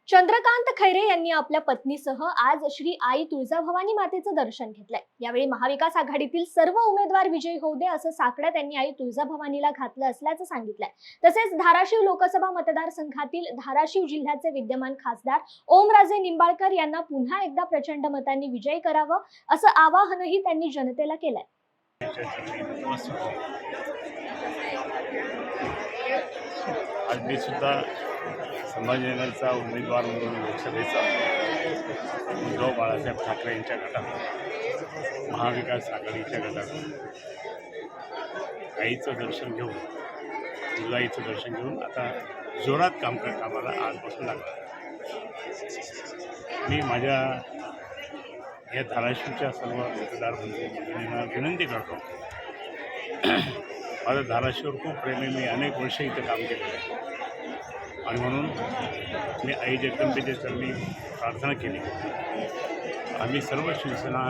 चंद्रकांत खैरे यांनी आपल्या पत्नीसह आज श्री आई तुळजाभवानी मातेचं दर्शन घेतलंय। यावेळी महाविकास आघाडीतील सर्व उमेदवार विजयी होऊ दे असं साकडं त्यांनी आई तुळजाभवानीला घातलं असल्याचं सांगितलंय। तसेच धाराशिव लोकसभा मतदारसंघातील धाराशिव जिल्ह्याचे विद्यमान खासदार ओमराजे निंबाळकर यांना पुन्हा एकदा प्रचंड मतांनी विजयी करावं असं आवाहनही त्यांनी जनतेला केलंय। आज मी सुद्धा संभाजीनगरचा उमेदवार म्हणून लोकसभेचा उद्धव बाळासाहेब ठाकरे यांच्या गटात महाविकास आघाडीच्या गटात आईचं दर्शन घेऊन तुळजाईचं दर्शन घेऊन आता जोरात कामाला आजपासून लागला। मी माझ्या या धाराशिवच्या सर्व मतदार बंधूंना विनंती करतो, माझं धाराशिववर खूप प्रेम आहे। मी अनेक वर्ष इथं काम केलेलं आहे आणि म्हणून मी आई जगदंबेच्या चरणी प्रार्थना केली। आम्ही सर्व शिवसेना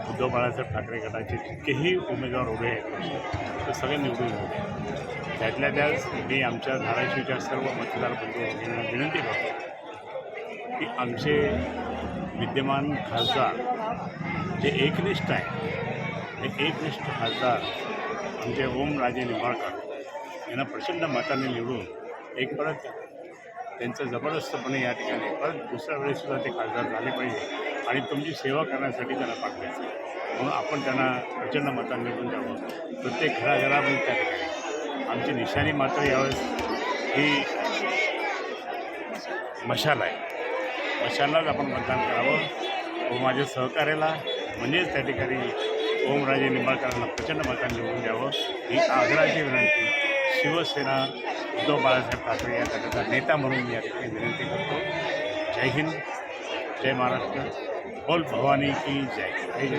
उद्धव बाळासाहेब ठाकरे गटाचे जितकेही उमेदवार उभे आहेत ते सगळे निवडून होते। त्यातल्या त्यात मी आमच्या धाराशिवच्या सर्व मतदार बंधूंना विनंती करतो की आमचे विद्यमान खासदार जे एकनिष्ठ आहे ते एकनिष्ठ खासदार आमचे ओमराजे निंबाळकर यांना प्रचंड मताने निवडून एक परत त्यांचं जबरदस्तपणे या ठिकाणी परत दुसऱ्या वेळेसुद्धा ते खासदार झाले पाहिजे आणि तुमची सेवा करण्यासाठी त्यांना पाठवायचं। म्हणून आपण त्यांना प्रचंड मतांनी निवडून द्यावं। प्रत्येक घराघरामध्ये त्या ठिकाणी आमची निशाणी मात्र यावेळेस ही मशाल आहे। मशाललाच आपण मतदान करावं व माझ्या सहकार्याला म्हणजेच त्या ठिकाणी ओमराजे निंबाळकरांना प्रचंड मतांनी निवडून द्यावं ही आग्रहाची विनंती शिवसेना उद्धव बाळासाहेब ठाकरे या गटाचा नेता म्हणून मी या ठिकाणी विनंती करतो। जय हिंद, जय महाराष्ट्र, बोल भवानी की जय।